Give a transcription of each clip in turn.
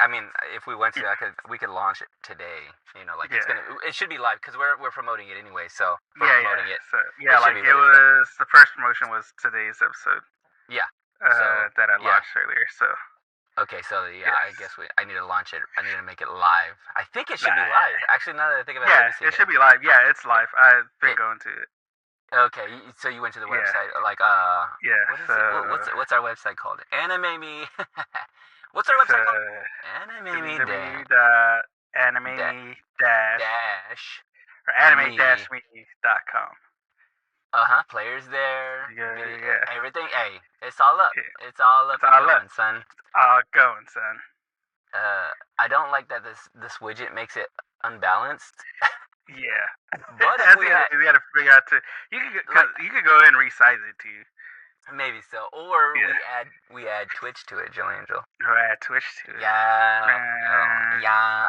I mean, if we went to, we could launch it today. You know, like it should be live because we're promoting it anyway. So we're promoting it. So it should be was the first promotion was today's episode. Yeah. That I launched earlier. So. Okay, so I guess I need to launch it. I need to make it live. I think it should be live. Actually, now that I think about it, it should be live. Yeah, it's live. I've been going to it. Okay, so you went to the website, like what's our website called? Anime Me. What's our website called? anime-me.com. Players there. Yeah. Everything. Hey, it's all up. Yeah. It's all up and going, son. All going, son. I don't like that this widget makes it unbalanced. Yeah. But if we gotta figure out you could go ahead and resize it too. Maybe so, or we add Twitch to it, Joe Angel. Or add Twitch to it. Yeah.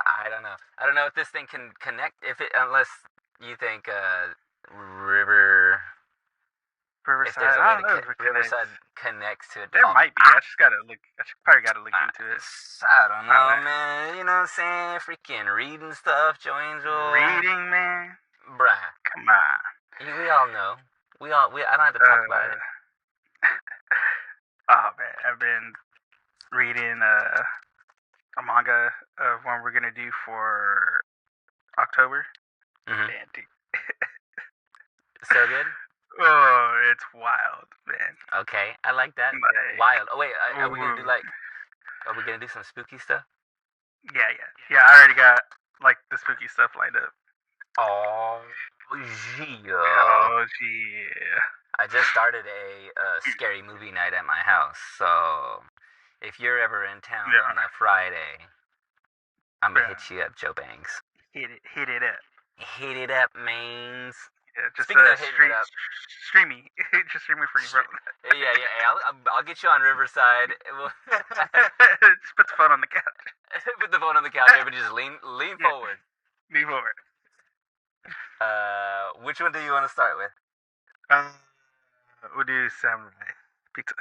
I don't know. I don't know if this thing can connect. Unless you think Riverside. I don't know if Riverside connects to it. There might be. I should probably gotta look into it. I don't know, man. You know what I'm saying? Freaking reading stuff, Joe Angel. Reading, man. Bruh. Come on. We all know. I don't have to talk about it. Oh man, I've been reading a manga of one we're gonna do for October. Mm-hmm. Man, dude. So good? Oh, it's wild, man. Okay, I like that. Wild. Oh wait, are we gonna do are we gonna do some spooky stuff? Yeah. I already got the spooky stuff lined up. Oh yeah. Oh yeah. I just started a scary movie night at my house, so if you're ever in town on a Friday, I'm gonna hit you up, Joe Banks. Hit it up. Hit it up, mains. Yeah, just Speaking of hitting it up, stream me. Just stream me for you, bro. Yeah. I'll get you on Riverside. Just put the phone on the couch. Put the phone on the couch, but just lean forward. Lean forward. Which one do you want to start with? We'll do Samurai Pizza.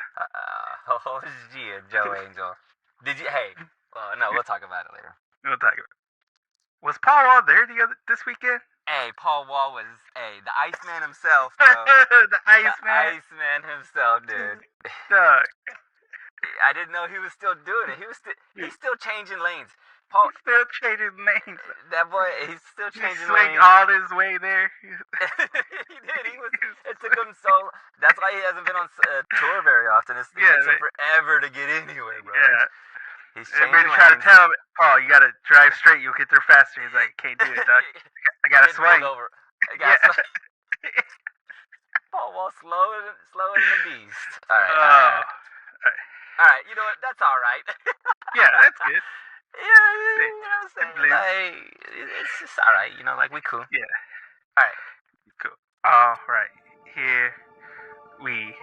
Oh, yeah, Joe Angel. Did you? Hey, no, we'll talk about it later. We'll talk about it. Was Paul Wall there this weekend? Hey, Paul Wall was the Iceman himself, bro. The Iceman himself, dude. Dog. I didn't know he was still doing it. He's still changing lanes. Paul, he's still changing lanes. That boy, he's still changing He lanes. all his way there. He did. It took him so. That's why he hasn't been on tour very often. It takes him forever to get anywhere, bro. Yeah. He's everybody trying to tell him, Paul, you gotta drive straight. You'll get there faster. He's like, can't do it, dog. I gotta swing. Paul Wall slower than the beast. All right. All right. You know what? That's all right. Yeah, that's good. Yeah, you know what I'm saying? It's just all right. You know, we cool. Yeah. All right. Cool. All right. Here we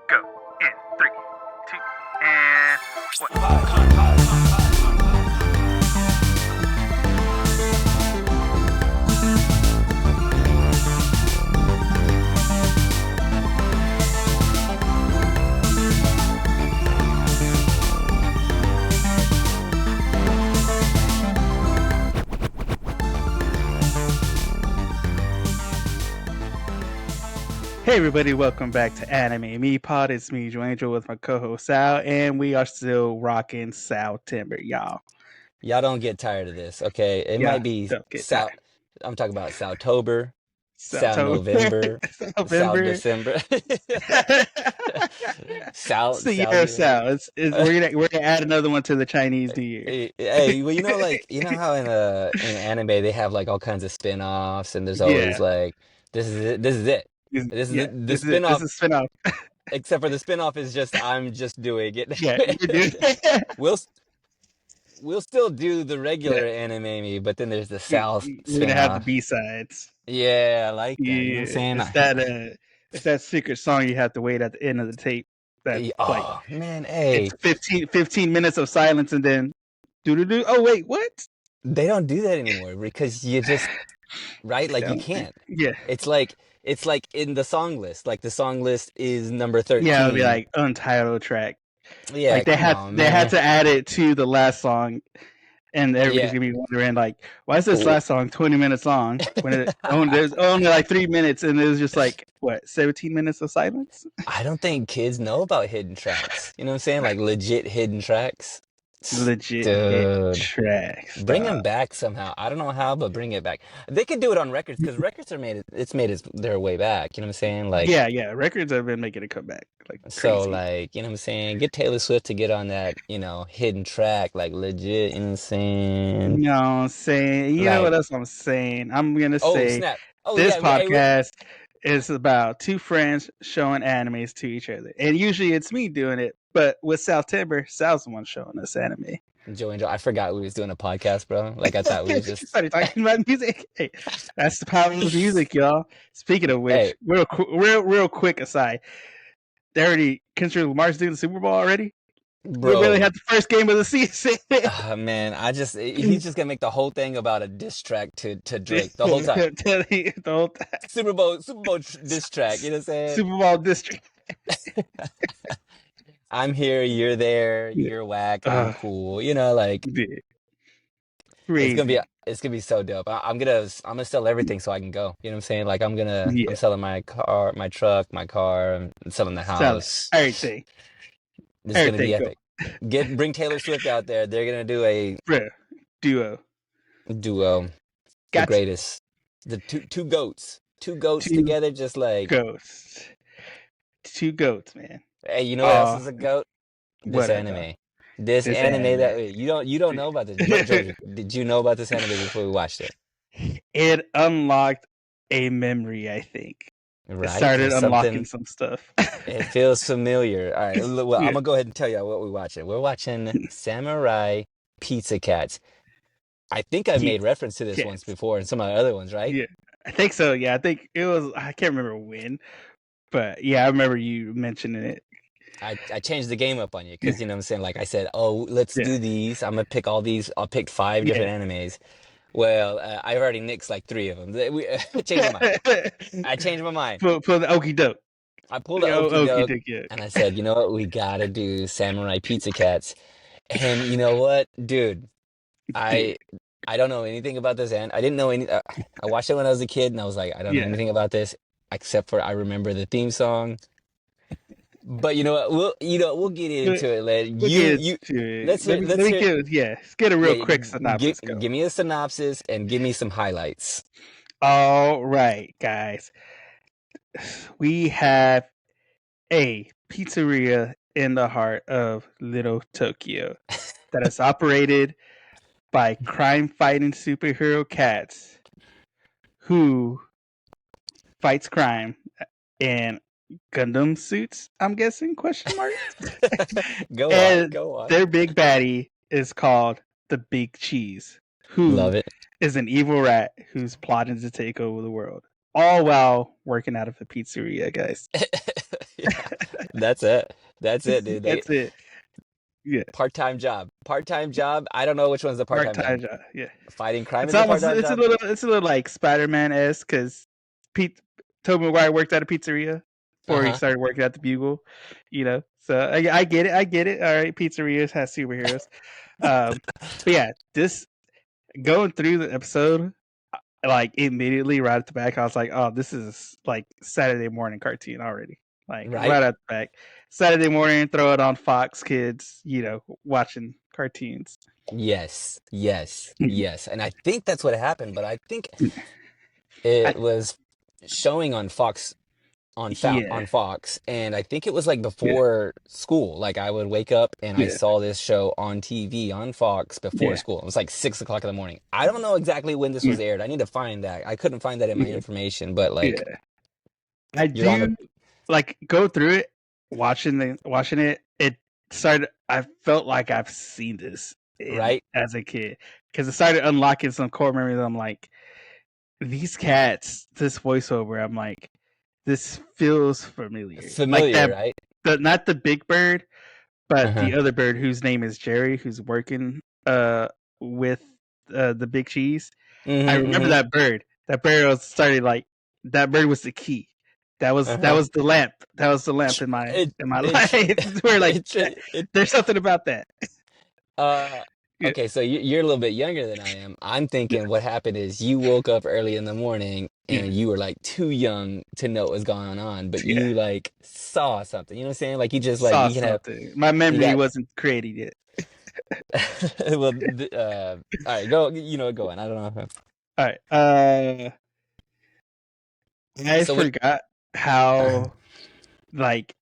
go. In 3, 2, and 1. Hey everybody, welcome back to Anime Me Pod. It's me, Joe Angel, with my co-host Sal, and we are still rocking Sal Timber, y'all. Y'all don't get tired of this, okay? It might be Sal. I'm talking about Saltober, Sal November, Sal December. Sal. Sal. We're gonna add another one to the Chinese New Year. Hey, well, you know how in anime they have all kinds of spin-offs, and there's always this is it. This is the spin-off. This is spin-off. Except for the spin-off is just I'm just doing it. Yeah, you do. We'll still do the regular anime, but then there's the Sal spin-off. We're gonna have the B-sides. Yeah, I like that. You know what I'm saying? It's that secret song you have to wait at the end of the tape. Man, hey. It's 15 minutes of silence and then do. Oh wait, what? They don't do that anymore because you just you can't. Yeah. It's like in the song list. The song list is number 13. Yeah, it'll be untitled track. Yeah, Like they come had on, they had man. to add it to the last song, and everybody's Yeah. gonna be wondering like, why is this last song 20 minutes long when there's only like 3 minutes, and it was just like what 17 minutes of silence. I don't think kids know about hidden tracks. You know what I'm saying? Like legit hidden tracks. Legit hit Dude, tracks, bring dog. them back somehow. I don't know how, but bring it back. They could do it on records because records are made. It's made their way back. You know what I'm saying? Like, Yeah. Records have been making a comeback like so, crazy. like, you know what I'm saying? Get Taylor Swift to get on that, hidden track, like legit. You know what I'm saying? You know what I'm saying? You know what Like, else I'm saying? I'm gonna oh say snap! Oh this yeah, podcast is about two friends showing animes to each other, and usually it's me doing it. But with South Timber, Sal's the one showing us anime. Joe and Joe. I forgot we was doing a podcast, bro. Like I thought we was just. Started talking about music. Hey, that's the power of music, y'all. Speaking of which, Hey, real quick aside, they already Kendrick Lamar's doing the Super Bowl already. We really bro. had the first game of the season. Man, he's just gonna make the whole thing about a diss track to Drake the whole time. The whole time. Super Bowl diss track. You know what I'm saying? Super Bowl district. I'm here, you're there, Yeah. you're whack, I'm cool. You know, like Yeah. it's gonna be Crazy. it's gonna be so dope. I'm gonna sell everything so I can go. You know what I'm saying? Like I'm Yeah. selling my car, my truck, my car. I'm selling the Sell it. house. Everything. This is gonna be Everything go. epic. Bring Taylor Swift out there. They're gonna do a Bruh. Duo. duo, the Got greatest, the two goats, two goats two together, just like. goats. Two goats, man. Hey, you know what else is a goat? This What are those? anime. This This anime anime. that you don't know about this. George, did you know about this anime before we watched it? It unlocked a memory, I think. It Right? started There's unlocking something. some stuff. It feels familiar. All right. Well, I'm Yeah. gonna go ahead and tell you what we watching. We're watching Samurai Pizza Cats. I think I've Yeah. made reference to this once Cats. before in some of the other ones, right? Yeah. I think so. Yeah. I think it was, I can't remember when, but yeah, I remember you mentioning it. I changed the game up on you because you know what I'm saying. Like I said, oh, let's Yeah. do these. I'm gonna pick all these. I'll pick 5 different animes. Well, I already nixed like 3 of them. I changed my mind. I changed my mind. Pull the okie doke. I pulled the Okie okey doke, doke. Yeah. and I said, you know what? We gotta do Samurai Pizza Cats. And you know what, dude? Dude. I don't know anything about this, and I didn't know any. I watched it when I was a kid, and I was like, I don't know Yeah. anything about this except for I remember the theme song. But you know what? We'll get into it later. Let's hear. Let me get a real Yeah, quick synopsis going. give me a synopsis and give me some highlights. All right, guys. We have a pizzeria in the heart of Little Tokyo that is operated by crime-fighting superhero cats who fights crime in Gundam suits, I'm guessing, question mark? And Go on. their big baddie is called the Big Cheese, who Love it. is an evil rat who's plotting to take over the world, all while working out of a pizzeria, guys. Yeah, that's it. That's it, dude. That's it. Yeah, Part-time job. Part-time job. I don't know which one's the part-time part-time job. job. Yeah, Fighting crime it's is a almost part-time job. it's a little like Spider-Man esque because Tobey Maguire worked at a pizzeria before he started working at the Bugle. You know, so I get it. I get it. All right, pizzerias has superheroes. But yeah, this going through the episode, like immediately right at the back, I was like, oh, this is like Saturday morning cartoon already. Like right at the back, Saturday morning, throw it on Fox Kids. You know, watching cartoons. Yes, and I think that's what happened. But I think it was showing on Fox on Fox, and I think it was like before school. Like I would wake up and I saw this show on TV on Fox before school. It was like 6 o'clock in the morning. I don't know exactly when this was aired. I need to find that. I couldn't find that in my information, but like I do like go through it, watching it. It started. I felt like I've seen this as a kid because it started unlocking some core memories. I'm like, these cats, this voiceover. I'm like, this feels familiar. Like that, right? Not the big bird, but the other bird whose name is Jerry, who's working with the Big Cheese. I remember that bird. That bird was started like that bird was the key that Uh-huh. was the lamp. That was the lamp It in my it life. We're like, it there's something about that. uh Yeah, okay, so you're a little bit younger than I am. I'm yeah, thinking what happened is you woke up early in the morning yeah, and you were like too young to know what was going on, but yeah. you like saw something. You know what I'm saying? Like you just like Saw you can have something. My you memory got wasn't created yet. well all right, go go on. I don't know. All right. I So what forgot uh, how like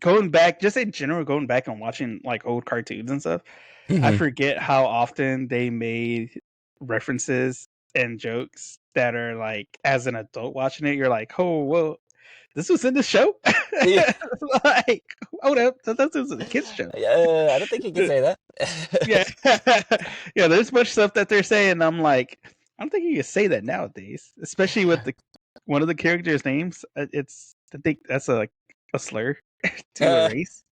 going back, just in general, going back and watching like old cartoons and stuff. I mhm. forget how often they made references and jokes that are like, as an adult watching it, you're like, oh, well, this was in the show. Yeah. Like, hold up, this was a kids show. I don't think you can say that. Yeah, yeah. There's much stuff that they're saying. I'm like, I don't think you can say that nowadays, especially with the one of the characters' names. It's I think that's a slur to a Uh, race.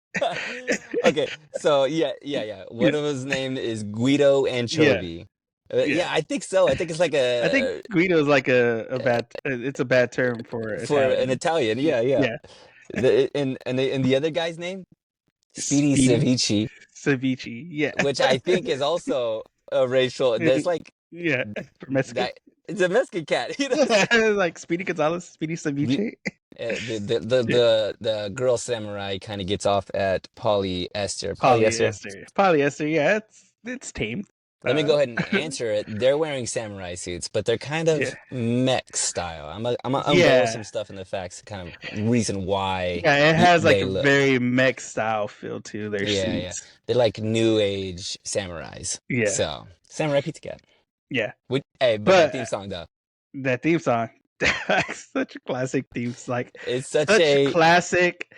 okay, so yeah. Yeah, One of his name is Guido yeah, Anchovy. yeah. Yeah, I think so. I think it's like I think Guido is like a bad. It's a bad term for for an Italians. Italian. Yeah, Yeah. yeah. And the other guy's name, Speedy Speedy Ceviche, ceviche. Yeah, which I think is also a racial. There's like yeah. For Mexican. that. It's a Mexican cat. You know what I'm Yeah, saying? like Speedy Gonzalez, Speedy The ceviche. Yeah. the girl samurai kind of gets off at polyester. Polyester. Polyester. Polyester. Yeah, it's tamed. Let me Uh, go ahead and answer it. They're wearing samurai suits, but they're kind yeah, of mech style. I'm gonna unveil yeah, some stuff in the facts, to kind of reason why yeah. It has like they a look. very mech style feel to their Yeah. suits. They're like new age samurais. Yeah, So, Samurai Pizza Cat. yeah. Hey, but that But theme song though, that theme song, such a classic theme. Like it's such such a classic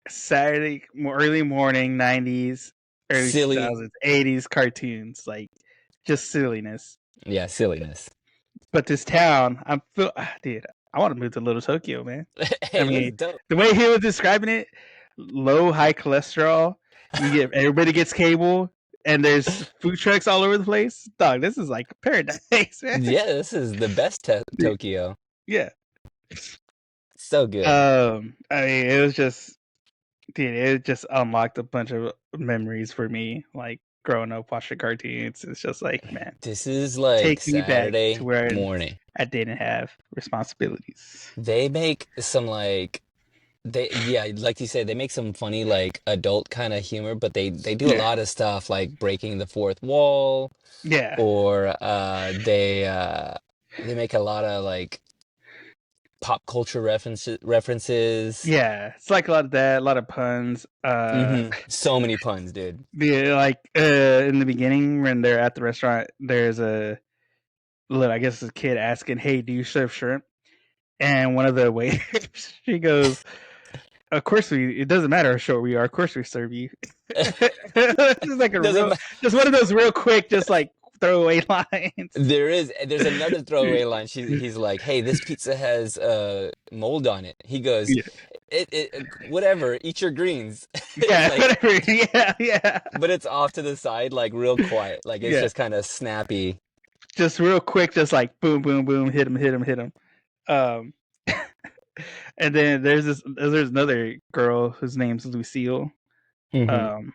Saturday early morning '90s, early silly, 2000s, '80s cartoons. Like just silliness. yeah, silliness. But this town, dude, I want to move to Little Tokyo, man. I Hey, it looks mean, dope. the way he was describing it, low, high cholesterol. You get everybody gets cable, and there's food trucks all over the place. Dog, this is like paradise, man. Yeah, this is the best Tokyo. Yeah. So good. I mean, it was just, dude, it just unlocked a bunch of memories for me. Like growing up watching cartoons, it's just like, man, This is like take me back to Saturday where morning. I didn't have responsibilities. They make some like yeah, like you said, they make some funny like adult kind of humor, but they do a Yeah, lot of stuff like breaking the fourth wall, yeah. or they make a lot of like pop culture references. Yeah, it's like a lot of that, a lot of puns. So many puns, dude. Like in the beginning when they're at the restaurant, there's a little, I guess, a kid asking, "Hey, do you serve shrimp?" And one of the waiters, she goes, "Of course we. It doesn't matter how short we are. Of course we serve you." It's just like a Doesn't real, ma- just one of those real quick, just like throwaway lines. there's another throwaway line. He's like, "Hey, this pizza has mold on it." He goes, Yeah, it whatever, eat your greens." It's yeah, like, whatever. Yeah, yeah, but it's off to the side, like real quiet. Like it's yeah. just kind of snappy. Just real quick, just like boom, boom, boom, hit him, hit him, hit him. Um, and then there's another girl whose name's Lucille, Hmm. um,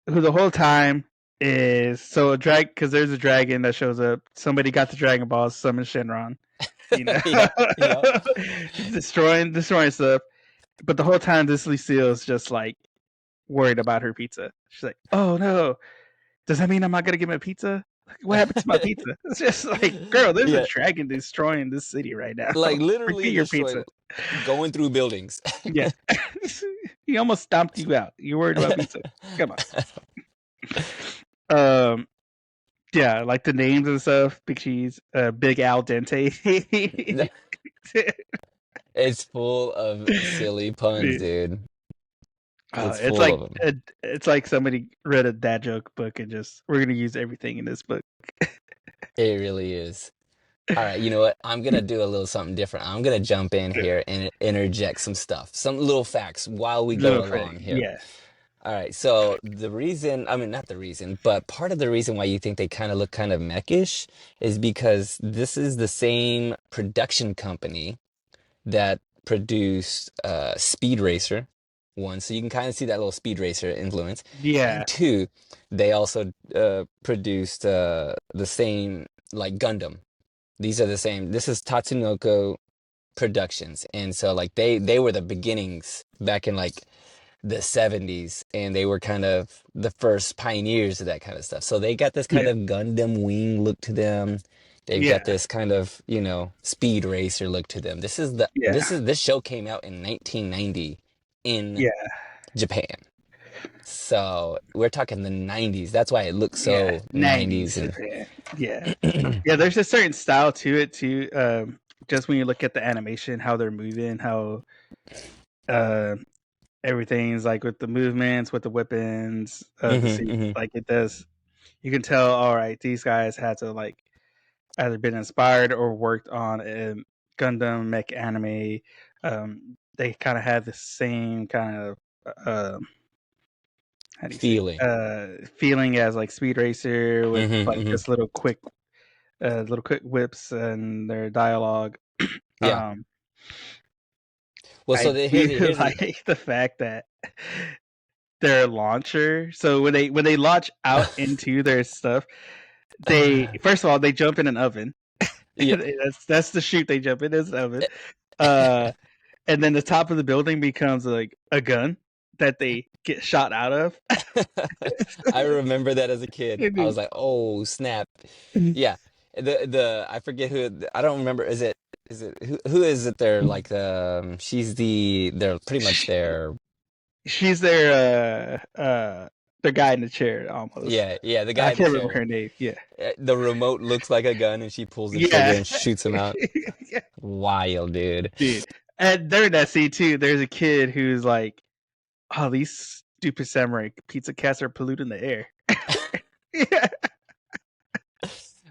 who the whole time is so a drag because there's a dragon that shows up. Somebody got the Dragon Balls, summon Shenron, you know, Yeah, yeah. destroying stuff. But the whole time, this Lucille is just like worried about her pizza. She's like, "Oh no, does that mean I'm not gonna get my pizza? Like, what happened to my pizza?" It's just like, girl, there's a Yeah, dragon destroying this city right now. like literally Forget your destroying, pizza. going through buildings. Yeah. He almost stomped you out. You're worried about pizza. Come on. Yeah, like the names and stuff. Big Cheese, Big Al Dente. It's full of silly puns, dude. It's It's full like of them. it's like somebody read a dad joke book and just we're gonna use everything in this book. It really is. All right, you know what? I'm gonna do a little something different. I'm gonna jump in Yeah. here and interject some stuff, some little facts while we go Little along thing. here. Yeah. All right, so the reason, I mean, not the reason, but part of the reason why you think they kind of look kind of mechish is because this is the same production company that produced Speed Racer, one, so you can kind of see that little Speed Racer influence, Yeah. and two, they also produced the same like Gundam. These are the same. This is Tatsunoko Productions, and so like they were the beginnings back in like the 70s, and they were kind of the first pioneers of that kind of stuff. So they got this kind Yeah. of Gundam Wing look to them. They've got Yeah. this kind of, Speed Racer look to them. Yeah. This show came out in 1990 in Yeah. Japan. So we're talking the 90s. That's why it looks Yeah. so 90s 90s Japan. Yeah. Yeah, there's a certain style to it too. Just when you look at the animation, how they're moving, how uh everything's like with the movements, with the weapons, the hmm suit, hmm like it does. You can tell, all right, these guys had to like either been inspired or worked on a Gundam mech anime. They kind of had the same kind of how do you say Feeling. feeling as like Speed Racer with like Hmm just little quick whips and their dialogue. Yeah. Um, Well, I so do here's the like the fact that their launcher. So when they launch out into their stuff, they first of all they jump in an oven. yeah. That's the chute they jump in is an oven. Uh, and then the top of the building becomes like a gun that they get shot out of. I remember that as a kid. It I was is- like, "Oh, snap." Yeah. I forget I don't remember. Is it who is it there like they're pretty much their She's their guy in the chair almost. yeah, the I guy in the can't remember chair. her name. Yeah. The remote looks like a gun and she pulls the trigger Yeah. and shoots him out. Yeah. Wild, dude. Dude. And during that scene too, there's a kid who's like, "Oh, these stupid samurai pizza cats are polluting the air." Yeah.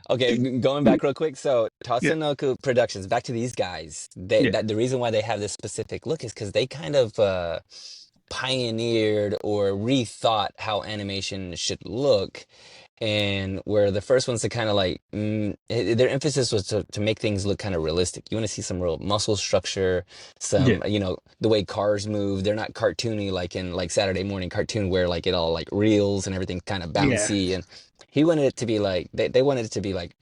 Okay, going back real quick. So Yeah. Tatsunoko Productions, back to these guys. Yeah. The reason why they have this specific look is because they kind of pioneered or rethought how animation should look, and were the first ones to kind of like their emphasis was to make things look kind of realistic. You want to see some real muscle structure, Yeah. some the way cars move. They're not cartoony like in like Saturday morning cartoon where like it all like reels and everything's kind of Yeah. bouncy. And he wanted it to be like they wanted it to be like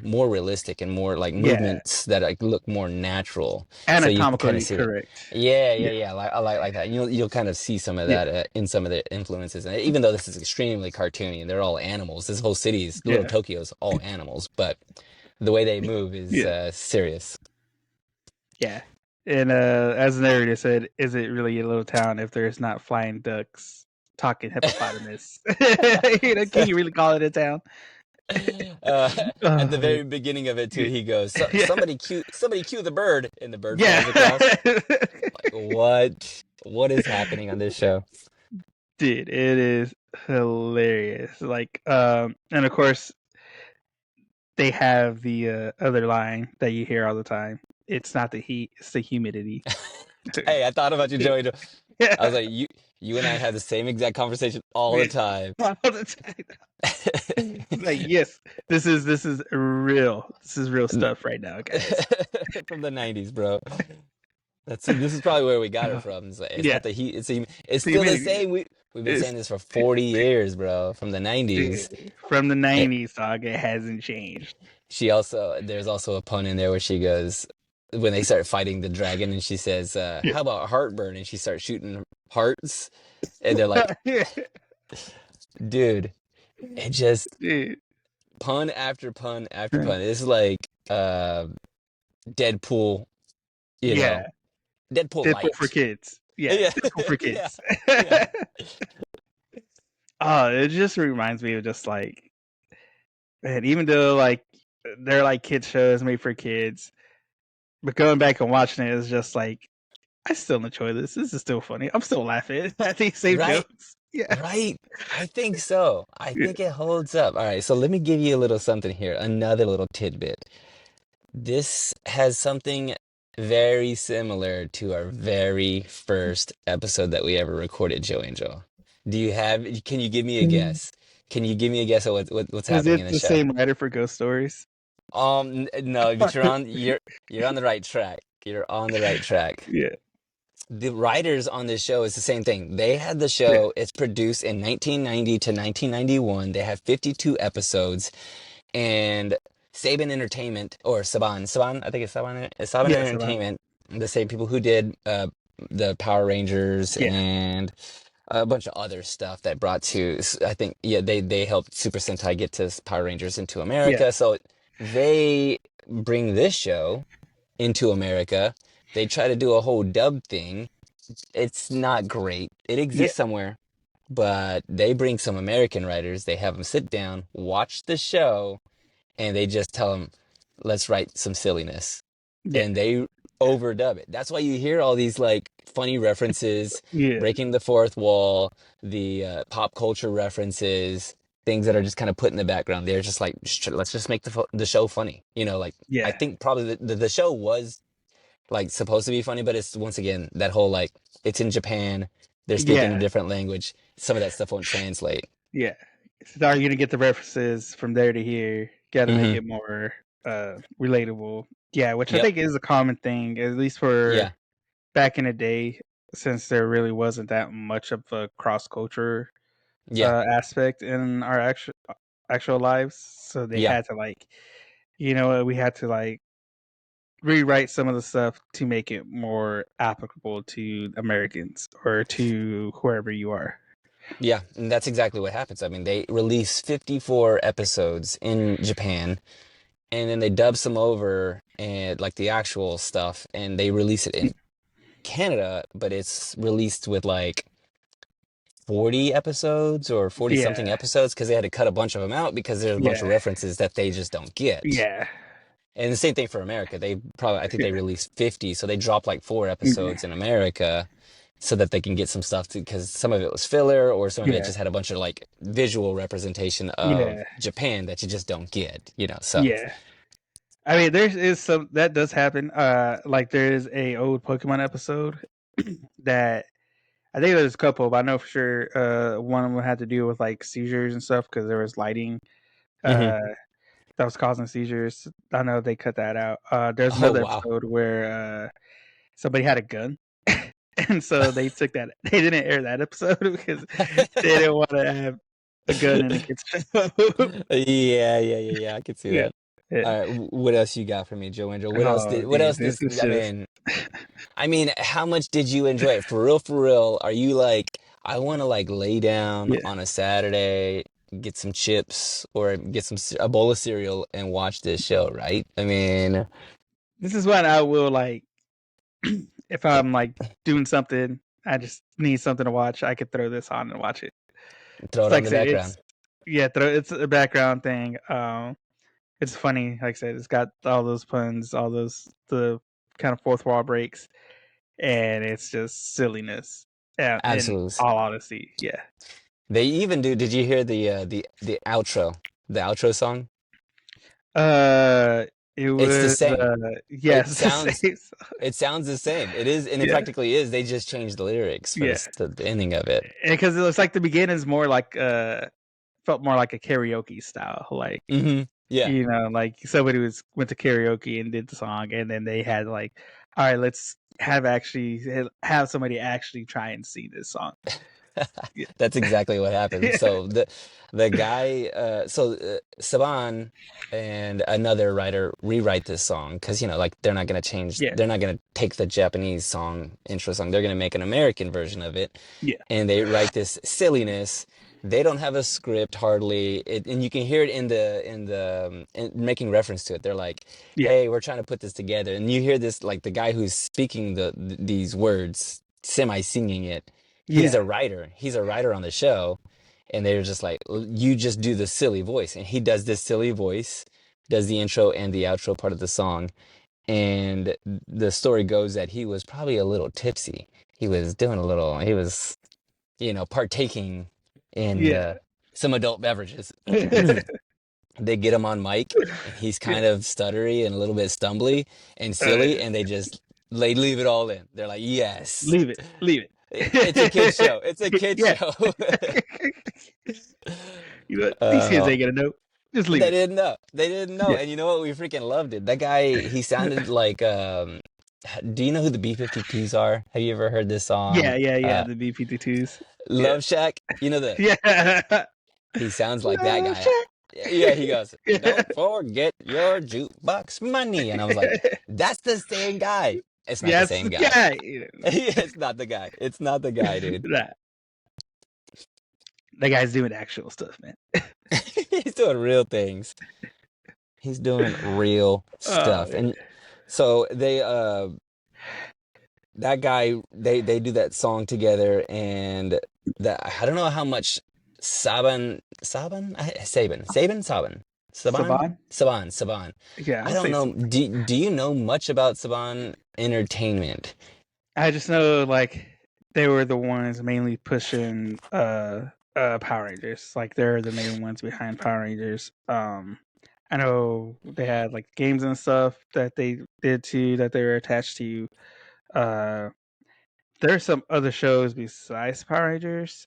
more realistic and more like Yeah. movements that like look more natural, so you can kind of Anatomically see it. correct. Yeah, yeah, Yeah. yeah. Like I like that. You'll kind of see some of Yeah. that in some of the influences. And even though this is extremely cartoony and they're all animals, this whole city is little Yeah. Tokyo's all animals, but the way they move is Yeah. serious. Yeah. And as the narrator said, is it really a little town if there's not flying ducks talking hippopotamus? Can you really call it a town? At the Oh, very beginning of it too, yeah. he goes, Yeah. somebody cue the bird," and the bird Yeah. flies across. Like, what is happening on this show? Dude, it is hilarious. Like, and of course, they have the other line that you hear all the time. It's not the heat, it's the humidity. Hey, I thought about you, Joey. Yeah. I was like, you and I have the same exact conversation all the time. All the time. Like, yes, this is real. This is real stuff right now, guys. From the 90s, bro. This is probably where we got it from. It's Yeah, not the heat. It's the still the humidity. same. We've been It's saying this for 40 years, bro. From the 90s. from the And '90s, dog. It hasn't changed. there's also a pun in there where she goes when they start fighting the dragon, and she says, Yeah. "How about heartburn?" And she starts shooting hearts, and they're like, "Dude, it just Dude. pun after pun after pun." It's like Deadpool, you Yeah, know, Deadpool Deadpool for light. kids. Yeah, Yeah, Deadpool for yeah, kids. yeah. Oh, it just reminds me of just like, man, even though like they're like kid shows made for kids, but going back and watching it is just like I still enjoy this. This is still funny. I'm still laughing at these same Right, jokes. Yeah. right. I think so. I Yeah. think it holds up. All right, so let me give you a little something here, another little tidbit. This has something very similar to our very first episode that we ever recorded, Joe Angel. Can you give me a guess? Can you give me a guess of what's Is happening in it the the show? same writer for Ghost Stories? No, but you're on the right track. You're on the right track. Yeah. The writers on this show is the same thing. They had the Yeah. show, it's produced in 1990 to 1991. They have 52 episodes. And Saban Entertainment, or Saban, I think it's Saban Yeah. So, Entertainment, the same people who did the Power Rangers yeah. and a bunch of other stuff that brought to, I think, yeah, they helped Super Sentai get to Power Rangers into Yeah. America. So they bring this show into America. They try to do a whole dub thing. It's not great. It Yeah. exists somewhere, but they bring some American writers. They have them sit down, watch the show, and they just tell them, let's write some silliness. Yeah. And they overdub it. That's why you hear all these like funny references, Yeah. breaking the fourth wall, the pop culture references, things that are just kind of put in the background. They're just like, let's just make the show funny. You know, like I Yeah. think probably the show was like supposed to be funny, but it's once again that whole like it's in Japan, they're speaking a Yeah. different language. Some of that stuff won't translate. Yeah. So are you gonna get the references from there to here? Got to make Hmm. it more relatable. Yeah, which I Yep. think is a common thing, at least for Yeah. back in the day, since there really wasn't that much of a cross culture Yeah. aspect in our actual lives. So they Yeah. had to like, we had to like rewrite some of the stuff to make it more applicable to Americans or to whoever you are. Yeah, and that's exactly what happens. I mean, they release 54 episodes in Japan, and then they dub some over and like the actual stuff, and they release it in Canada, but it's released with like 40 episodes or 40 something Yeah, episodes because they had to cut a bunch of them out because there's a bunch of yeah, references that they just don't get. yeah, And the same thing for America. They probably, I think yeah, they released 50, so they dropped like 4 episodes in America so that they can get some stuff to, because some of it was filler or some of it yeah, just had a bunch of like visual representation of yeah, Japan that you just don't get, you know. So, yeah. I mean, there is some that does happen. Like there is a old Pokemon episode that I think there's a couple, but I know for sure one of them had to do with like seizures and stuff because there was lighting mhm. uh, that was causing seizures. I know they cut that out. There's Oh another wow. episode where somebody had a gun, and so they took that. They didn't air that episode because they didn't want to have a gun in the kitchen. Yeah, yeah, yeah, yeah. I could see Yeah, that. yeah. All right, what else you got for me, Joe Angel? Oh, What dude, else this did, is just I mean, how much did you enjoy it? For real, are you like, I want to like lay down yeah. on a Saturday, get some chips or get a bowl of cereal and watch this show, right? I mean, This is when I will like if I'm like doing something, I just need something to watch. I could throw this on and watch it. throw It's it on like I the said, background. it's yeah, it's a background thing. It's funny, like I said, it's got all those puns, all those the kind of fourth wall breaks, and it's just silliness. Yeah, in Absolutely. all honesty, yeah. They even do, did you hear the outro? The outro song? Uh, it It's the was same. It yes, the sounds same. it sounds the same. It is, and it Yeah, practically is. They just changed the lyrics for yeah, the ending of it. and because it looks like the beginning's more like felt more like a karaoke style, like Yeah. like somebody went to karaoke and did the song, and then they had like, all right, let's have somebody actually try and sing this song. Yeah. That's exactly what happened. So the guy, Saban and another writer rewrite this song because like Yeah, they're not gonna take the Japanese song intro song. They're gonna make an American version of it, yeah, and they write this silliness. They don't have a script hardly, and you can hear it in making reference to it. They're like, yeah, "Hey, we're trying to put this together," and you hear this like the guy who's speaking these words, semi singing it. yeah, He's a writer on the show, and they're just like, "You just do the silly voice," and he does this silly voice, does the intro and the outro part of the song, and the story goes that he was probably a little tipsy. He was partaking in yeah. some adult beverages. They get him on mic, and he's Yeah. kind of stuttery and a little bit stumbly and silly, Yeah. and they leave it all in. They're like, yes, Leave it, leave it's a kid it. show. It's a kid Yeah. show. You know what? These kids uh, ain't gonna know. Just leave they it. didn't know. They didn't know. Yeah. And you know what? We freaking loved it. That guy, he sounded like Do you know who the B-52s are? Have you ever heard this song? Yeah. The B-52s. Yeah. Love Shack. You know the Yeah. he sounds like that Love guy. Shack. Yeah, he goes, Yeah. "Don't forget your jukebox money," and I was like, "That's the same guy." It's not the Yes, same guy. guy. It's not the guy. It's not the guy, dude. Nah, that guy's doing actual stuff, man. He's doing real things. He's doing real Oh, stuff. And so that guy they do that song together, and that I don't know how much Saban? Saban. Yeah, I I'll don't say know. Saban. Do you know much about Saban Entertainment? I just know like they were the ones mainly pushing Power Rangers. Like they're the main ones behind Power Rangers. I know they had like games and stuff that they did too that they were attached to. Uh there's some other shows besides Power Rangers.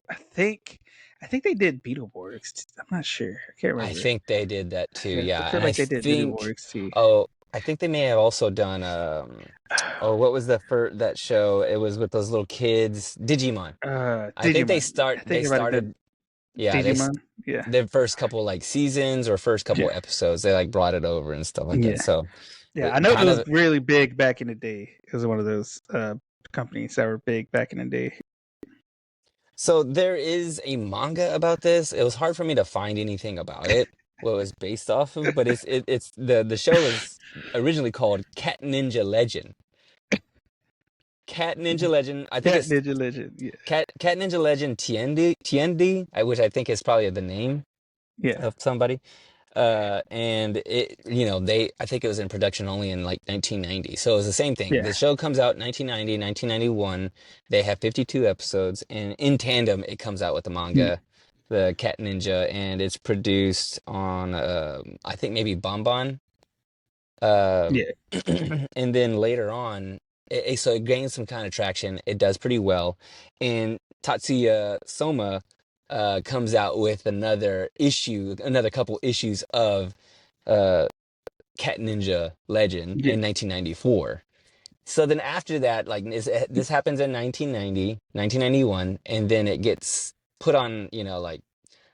I think I think they did Beetleborgs. I'm not sure. I can't I remember. think they did that too, I yeah. feel And I like they did think, Beetleborgs too. oh, I think they may have also done oh, what was the first that show? It was with those little kids, Digimon. I think Digimon. I they think they might have done started, yeah, Digimon. Yeah. their first couple like seasons or first couple Yeah. episodes, they like brought it over and stuff like that. Yeah. So Yeah. I know it kind was of, really big back in the day. It was one of those companies that were big back in the day. so there is a manga about this. It was hard for me to find anything about it, what it was based off of, but it's the show was originally called Cat Ninja Legend. Cat Ninja Legend. I think Cat it's Ninja Legend. Yeah. Cat Ninja Legend TND, which I think is probably the name Yeah. of somebody. And it, I think it was in production only in like 1990. So it was the same thing. Yeah. The show comes out 1990, 1991. They have 52 episodes, and in tandem, it comes out with the Mm. manga, the Cat Ninja, and it's produced on, I think maybe Bonbon. Yeah. And then later on, so it gains some kind of traction. It does pretty well, and Tatsuya Soma comes out with another couple issues of uh, Cat Ninja Legend Yeah. in 1994. So then after that, like this happens in 1990, 1991, and then it gets put on, like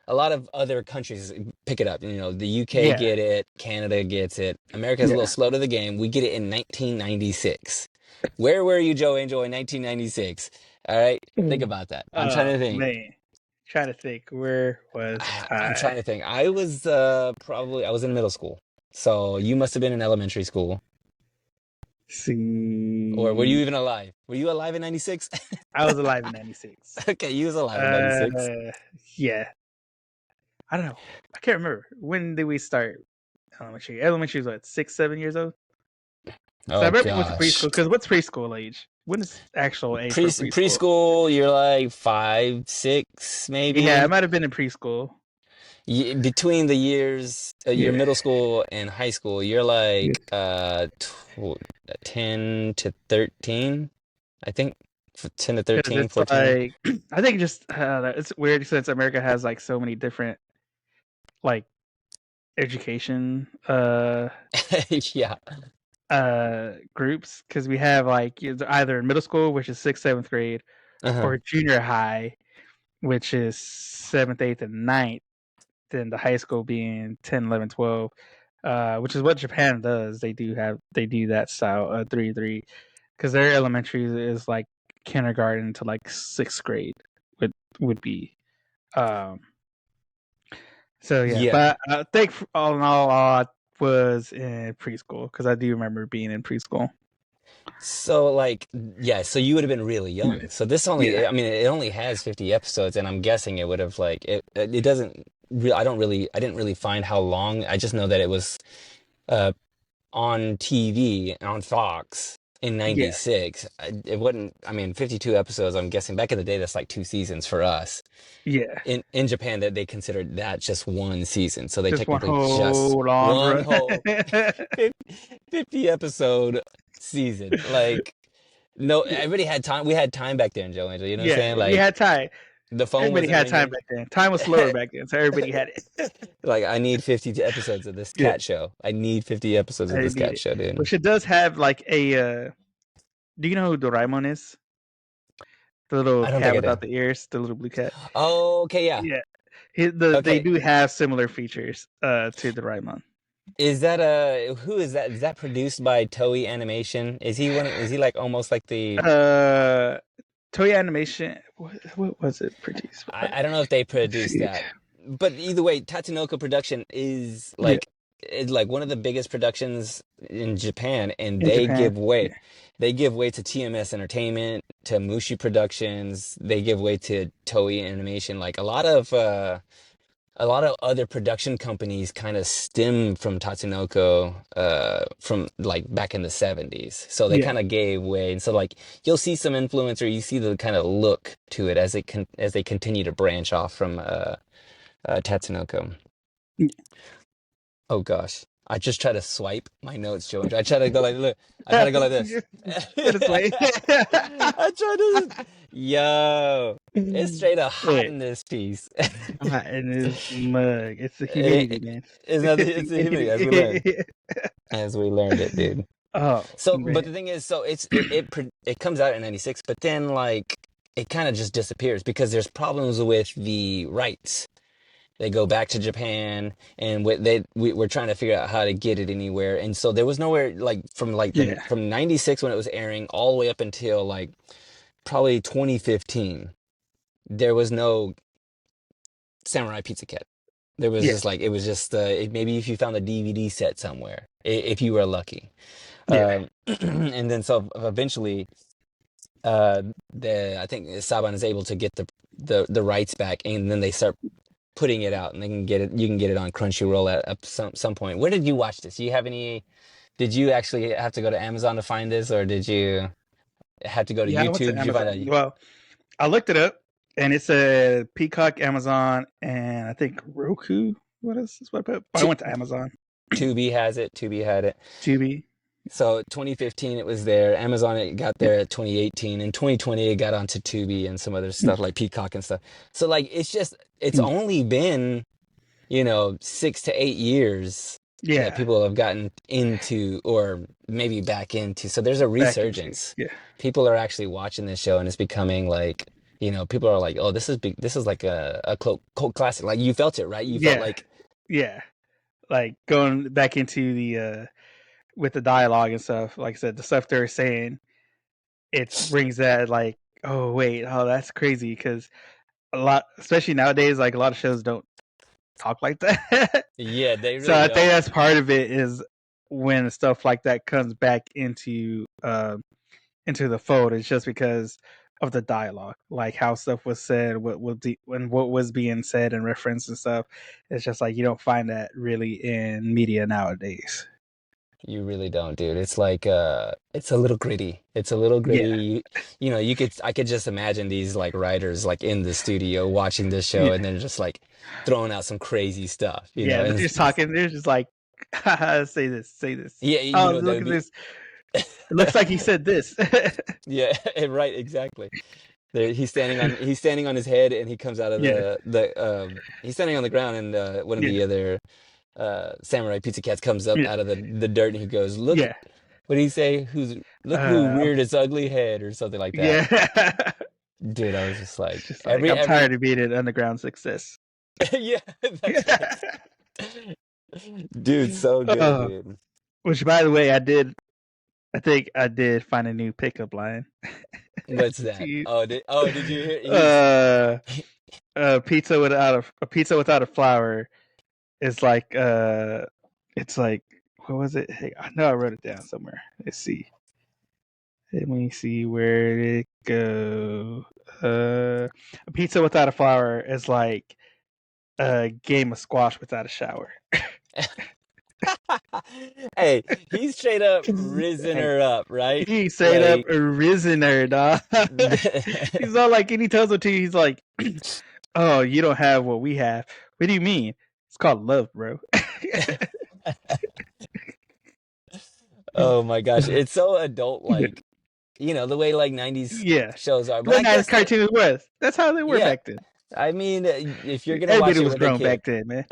a lot of other countries pick it up. The UK Yeah. get it, Canada gets it. America's a Yeah. little slow to the game. We get it in 1996. Where were you, Joe Angel, in 1996? All right, think about that. I'm trying Oh to think. man. Trying to think, where was I'm I? trying to think. I was probably I was in middle school. So you must have been in elementary school. Or were you See, even alive? Were you alive in 96? I was alive in '96. Okay, you was alive in 96. Yeah. I don't know. I can't remember. When did we start elementary? Elementary was what, 6, 7 years old? So I Oh remember we went to gosh. preschool. Because what's preschool age? When is actual age for preschool? Preschool, you're like 5, 6, maybe. Yeah, I might have been in preschool. Between the years, your Yeah. middle school and high school, you're Yeah. like 10 to 13, I think. 10 to Because 13, it's 14. like, I think just, it's weird since America has like so many different like education Yeah. groups. Because we have like either in middle school, which is 6th, 7th grade, Uh-huh. or junior high, which is 7th, 8th, and ninth. Then the high school being 10, 11, 12, which is what Japan does. They do that style 3-3, because their elementary is like kindergarten to like 6th grade would be. So yeah, Yeah. but I think all in all, I was in preschool because I do remember being in preschool. So like, yeah, so you would have been really young. So this Yeah, I mean, it only has 50 episodes, and I'm guessing it would have like it doesn't real I didn't really find how long. I just know that it was uh on TV on Fox in yeah, 96. It wasn't, I mean, 52 episodes, I'm guessing back in the day that's like 2 seasons for us. yeah. In Japan, that they considered that just one season. So they Just one technically just whole long one run. whole 50 episode season. Like, no, Yeah. everybody had time. We had time back then, Joe Angel. You know what I'm Yeah, saying? we Like, had time. The phone Everybody wasn't had time ringing. back then. Time was slower back then, so everybody had it. Like, I need 50 episodes of this Yeah, cat show. I need 50 episodes of I this need cat it. show, dude. Which it does have like a. Do you know who Doraemon is? The little I don't think cat I do. without the ears, the little blue cat. Oh, okay, yeah. Yeah, they Okay. do have similar features to Doraemon. Is that who is that? Is that produced by Toei Animation? Is he is he like almost like the Toei Animation. What was it produced by? I don't know if they Let's produced see. that. But either way, Tatsunoko Production Yeah, is like one of the biggest productions in Japan, and in Japan. Yeah, they give way to TMS Entertainment, to Mushi Productions, they give way to Toei Animation. Like a lot of other production companies kind of stem from Tatsunoko from like back in the 70s. So they yeah. kind of gave way. And so like you'll see some influence, or you see the kind of look to it as as they continue to branch off from Tatsunoko. Oh gosh. I just try to swipe my notes, Joe. I try to go like, look, I try to go like this. This way. I try to, yo, it's straight up hot Wait, in this piece. hot in this mug. It's the humidity, It, man. it's not, It's it's the humidity as we learned it, dude. Oh So, but man. the thing is, so it comes out in 96, but then like it kind of just disappears because there's problems with the rights. They go back to Japan, and we're trying to figure out how to get it anywhere. And so there was nowhere like Yeah. from 96 when it was airing all the way up until like probably 2015. There was no Samurai Pizza Cat. There was Yeah. just like it was just maybe if you found a DVD set somewhere, if you were lucky. Yeah. And then so eventually the I think Saban is able to get the rights back, and then they start putting it out, and they can get it. You can get it on Crunchyroll at some point. Where did you watch this? Do you have any? Did you actually have to go to Amazon to find this, or did you have to go to Yeah, I went YouTube? to Did you find Amazon. out? Well, I looked it up, and it said Peacock, Amazon, and I think Roku. What else is what I put? But I Tu- went to Amazon. Tubi has it. Tubi had it. Tubi. So 2015 it was there. Amazon it got there at 2018. In 2020 it got onto Tubi and some other stuff like Peacock and stuff. So like it's only been, 6 to 8 years that Yeah. people have gotten into or maybe back into. So there's a Back into. resurgence. Yeah. People are actually watching this show, and it's becoming like, people are like, oh, this is big. This is like a cult classic. Like you felt it, right? You felt Yeah. like, Yeah. Like going back into the with the dialogue and stuff, like I said, the stuff they're saying, it brings that like, oh wait, oh that's crazy because a lot, especially nowadays, like a lot of shows don't talk like that. yeah, they So really I think don't. that's part of it is when stuff like that comes back into the fold. It's just because of the dialogue, like how stuff was said, what was being said and referenced and stuff. It's just like you don't find that really in media nowadays. You really don't, dude. It's like it's a little gritty. It's a little gritty. Yeah, I could just imagine these like writers like in the studio watching this show, yeah, and then just like throwing out some crazy stuff, yeah. They're and just talking. They're just like, say this, say this. yeah, Oh, that look would at be this. It looks like he said this. yeah, right, exactly. There, he's standing on his head, and he comes out of Yeah, he's standing on the ground, and one of yeah, the other samurai pizza cats comes up yeah, out of the dirt, and he goes, "Look, yeah. what did he say? Look who I'm reared his ugly head," or something like that. Yeah. Dude, I was just like It's just like I'm tired of being an underground success. yeah, that's right. Dude, so good, uh, dude. which, by the way, I think I did find a new pickup line. What's to that? use. Did you hear? He's A pizza without a flour is like it's like what was it? Hey, I know I wrote it down somewhere. Let's see. Let me see where did it go. A pizza without a flour is like a game of squash without a shower. hey, he's straight up risen Hey, her up, right? he straight up Like, risen her, dog. He's all like, and he tells it to you, he's like, "Oh, you don't have what we have. What do you mean? It's called love, bro." oh my gosh, it's so adult like. the way like 90s Yeah. shows are. But But I not as guess cartoons was. That's how they were yeah. back then. I mean, if you're gonna watch Everybody it was with a grown kid, back then, man.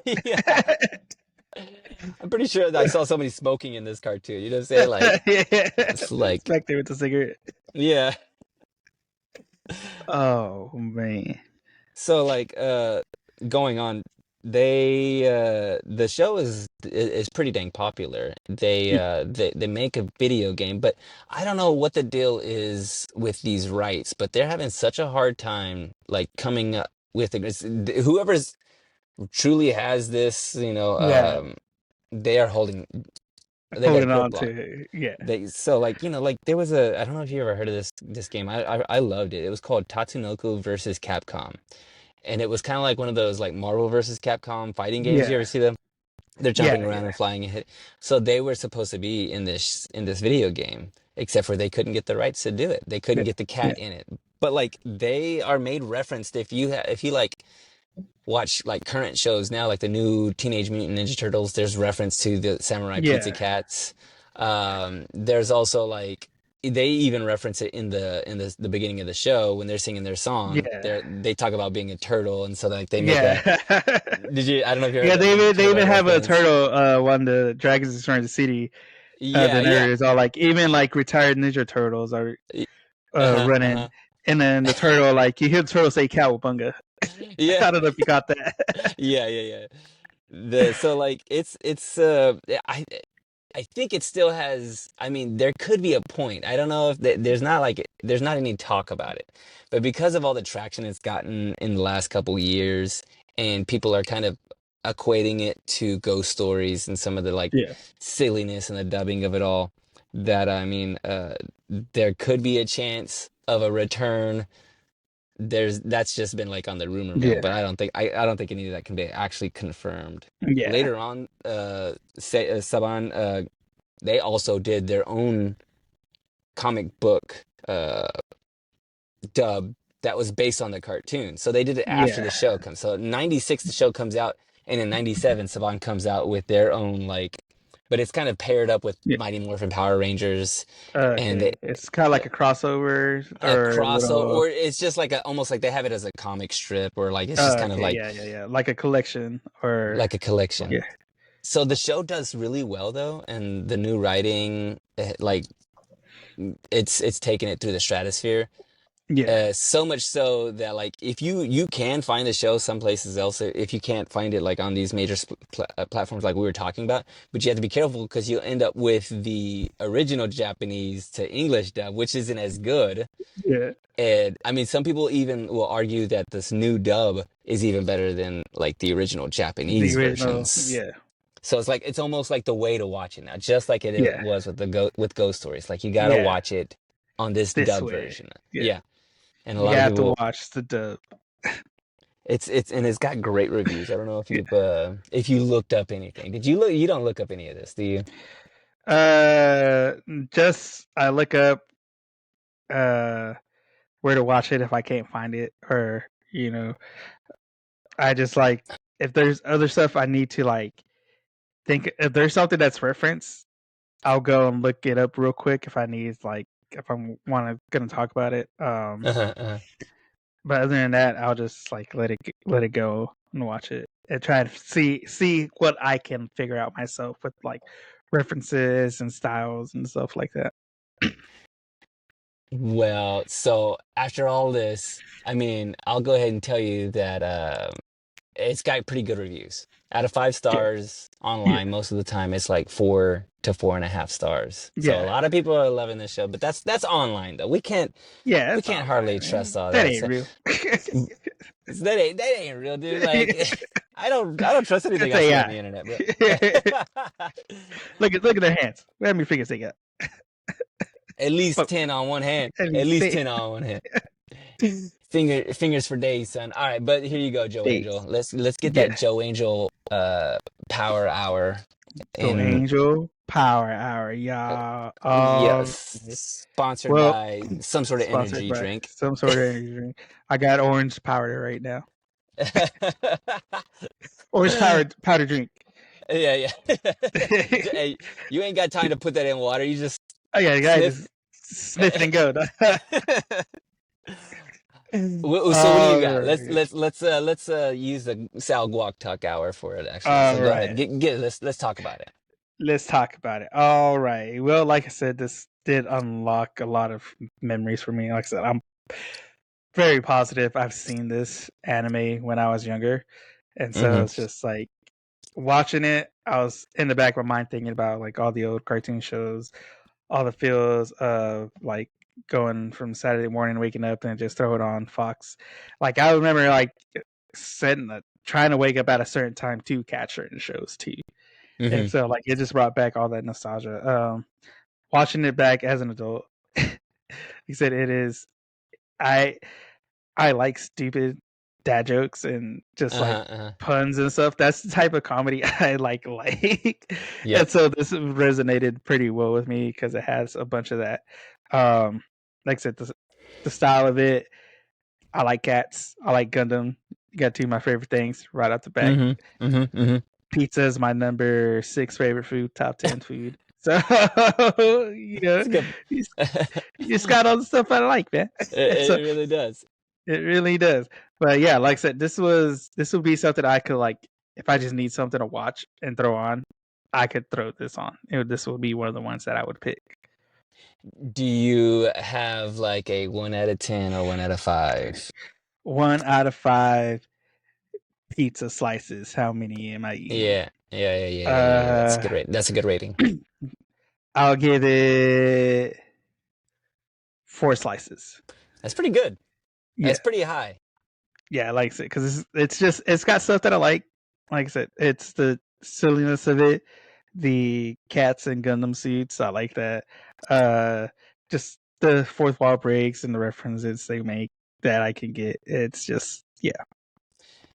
yeah, I'm pretty sure that I saw somebody smoking in this cartoon. You know what I'm saying? Like, Yeah. it's It's like, back there with the cigarette. yeah. Oh man. So like, going on, the show is pretty dang popular. They make a video game, but I don't know what the deal is with these rights, but they're having such a hard time like coming up with it. Whoever's truly has this, Yeah. they are holding. They got a Holding grip on on it. to yeah. So like like there was I don't know if you ever heard of this game. I loved it. It was called Tatsunoko versus Capcom, and it was kind of like one of those like Marvel versus Capcom fighting games. You Yeah. ever see them? They're jumping Yeah. around Yeah. and flying and hit. So they were supposed to be in this video game, except for they couldn't get the rights to do it. They couldn't Yeah. get the Yeah. cat in it. But like they are made referenced if you like watch like current shows now, like the new Teenage Mutant Ninja Turtles, there's reference to the Samurai Pizza Yeah. Cats. There's also like they even reference it in the beginning of the show when they're singing their song. Yeah. They talk about being a turtle, and so like they make a. Yeah. Did you? I don't know if you heard Yeah, that the they turtle even have a reference. turtle when the Dragons destroying the city. Yeah, The yeah. nerds are like even like retired Ninja Turtles are Uh-huh, running, uh-huh. and then the turtle like you hear the turtle say "Cowabunga." Yeah, I don't know if you got that. yeah, yeah, yeah. So like it's I think it still has. I mean, there could be a point. I don't know if there's not any talk about it, but because of all the traction it's gotten in the last couple years, and people are kind of equating it to ghost stories and some of the like Yeah, silliness and the dubbing of it all, that I mean, there could be a chance of a return. That's just been like on the rumor mill, yeah, but I don't think any of that can be actually confirmed. yeah, Later on, Saban, they also did their own comic book dub that was based on the cartoon. So they did it after the yeah. show comes. So in '96 the show comes out, and in '97 Saban comes out with their own like, but it's kind of paired up with Yeah. Mighty Morphin Power Rangers, and Okay, it's kind of like a crossover a or a crossover, little. or it's just like almost like they have it as a comic strip, or like it's just kind of Okay, like yeah, yeah, yeah, like a collection or a collection. yeah, So the show does really well though, and the new writing, like it's taken it through the stratosphere. yeah, So much so that like if you can find the show some places else, if you can't find it like on these major platforms like we were talking about, but you have to be careful because you'll end up with the original Japanese to English dub, which isn't as good. yeah. And I mean, some people even will argue that this new dub is even better than like the original The Japanese original, versions. yeah, So it's like it's almost like the way to watch it now, just like it yeah, was with with Ghost Stories. Like you gotta yeah. watch it on this This dub way, version. yeah. Yeah, and a You lot of have to people, watch the dub. it's got great reviews. I don't know Yeah. if you looked up anything. Did you look? You don't look up any of this, do you? Just I look up uh where to watch it if I can't find it, or I just like if there's other stuff I need to like think if there's something that's referenced, I'll go and look it up real quick if I need like if I'm gonna talk about it. Uh-huh, uh-huh. But other than that, I'll just like let it go and watch it and try to see what I can figure out myself with like references and styles and stuff like that. Well, so after all this, I mean, I'll go ahead and tell you that it's got pretty good reviews. Out of five Yeah, stars yeah, online, most of the time it's like 4 to 4.5 stars. So a yeah, lot of people are loving this show, but that's online though. yeah. We That's can't all hardly right, trust man. all That that. ain't So real. that ain't real, dude. Like I don't trust anything It's I see on the AI. internet, bro. Look at their hands. How many fingers they got? At least Fuck, 10 on one hand. at At least least 10 on one hand. Fingers for days, son. All right, but here you go, Joe Angel. days. Let's get that Yeah. Joe Angel power hour So in. Angel Power Hour, y'all. Yes, sponsored Well, by some sort of sponsored energy by drink. some sort of energy drink. I got orange powder right now. Orange powder drink. Yeah, yeah. Hey, you ain't got time to put that in water. You just Oh yeah, the guy sniff. just sniff it and go. So what do you got? Let's use the Sal Guac Talk hour for it actually. So All go ahead. right. Let's talk about it. Let's talk about it. All right. Well, like I said, this did unlock a lot of memories for me. Like I said, I'm very positive I've seen this anime when I was younger. And so it's just like watching it, I was in the back of my mind thinking about like all the old cartoon shows, all the feels of like going from Saturday morning, waking up and just throw it on Fox. Like I remember like trying to wake up at a certain time to catch certain shows too. And so like it just brought back all that nostalgia. Watching it back as an adult, he said it is I like stupid dad jokes and just like puns and stuff. That's the type of comedy I like. Yep. And so this resonated pretty well with me because it has a bunch of that. Like I said, the style of it. I like cats. I like Gundam. You got two of my favorite things right off the back. Pizza is my number 6 favorite food, top 10 food. So you know, you just got all the stuff I like, man. It really does. It really does. But yeah, like I said, this would be something I could like if I just need something to watch and throw on, I could throw this on. This would be one of the ones that I would pick. Do you have like a 1 out of 10 or 1 out of 5? 1 out of 5 pizza slices. How many am I eating? Yeah. That's a good rate. That's a good rating. I'll give it 4 slices. That's pretty good. Yeah. That's pretty high. Yeah, like I said, because it's got stuff that I like. Like I said, it's the silliness of it, the cats and Gundam suits. I like that. Just the fourth wall breaks and the references they make that I can get. It's just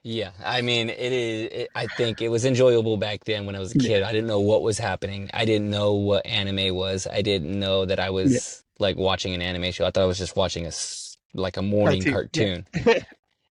Yeah, I mean, I think it was enjoyable back then when I was a kid. I didn't know what was happening. I didn't know what anime was. I didn't know that I was like watching an anime show. I thought I was just watching a morning cartoon.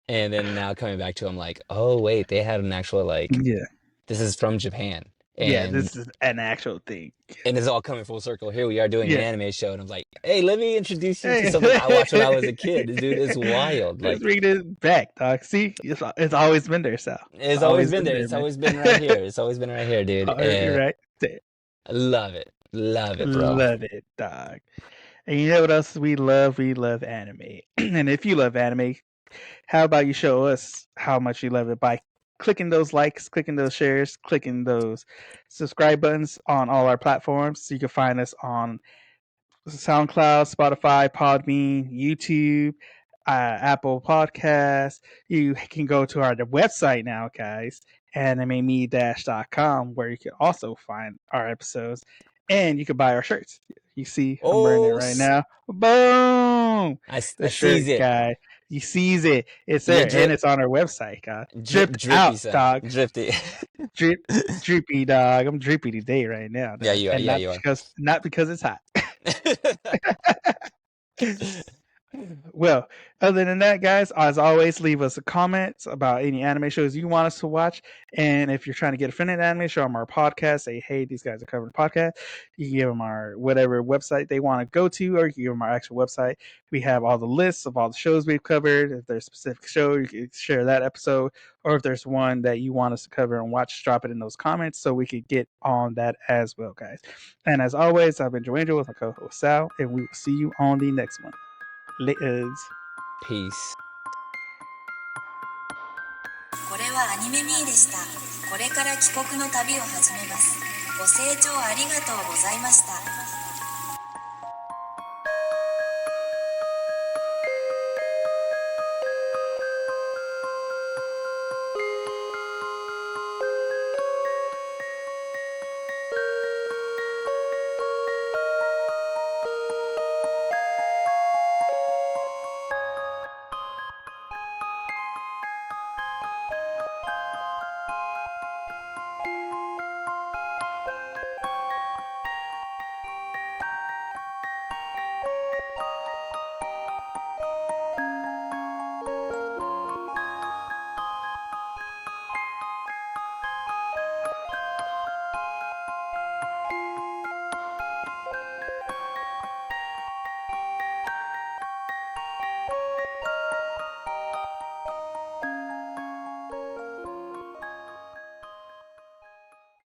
And then now coming back to, I'm like, oh wait, they had an actual this is from Japan. And this is an actual thing. And it's all coming full circle. Here we are doing an anime show, and I'm like, hey, let me introduce you to something I watched when I was a kid. Dude, it's wild. Let's bring it back, dog. See, it's always been there, Sal. It's always been there. It's always been right here. It's always been right here, dude. Right there. I love it. Love it, bro. Love it, dog. And you know what else we love? We love anime. And if you love anime, how about you show us how much you love it by clicking those likes, clicking those shares, clicking those subscribe buttons on all our platforms. So you can find us on SoundCloud, Spotify, Podbean, YouTube, Apple Podcasts. You can go to our website now, guys, animeme-.com, where you can also find our episodes. And you can buy our shirts. You see, I'm wearing it right now. Boom! The shirt guy. You sees it. It's there, and it's on our website, God. Dripped out, dog. Drippy. Drippy, dog. I'm drippy today, right now. Dog. Yeah, you are. Yeah, you are. Not because it's hot. Well, other than that, guys, as always, leave us a comment about any anime shows you want us to watch. And if you're trying to get a friend in anime, show them our podcast. Say, hey, these guys are covering the podcast. You can give them our whatever website they want to go to, or you can give them our actual website. We have all the lists of all the shows we've covered. If there's a specific show, you can share that episode. Or if there's one that you want us to cover and watch, drop it in those comments so we could get on that as well, guys. And as always, I've been Joe Angel with my co-host Sal, and we will see you on the next one. Laters. Peace. これはアニメミーでした。これから帰国の旅を始めます。ご清聴ありがとうございました。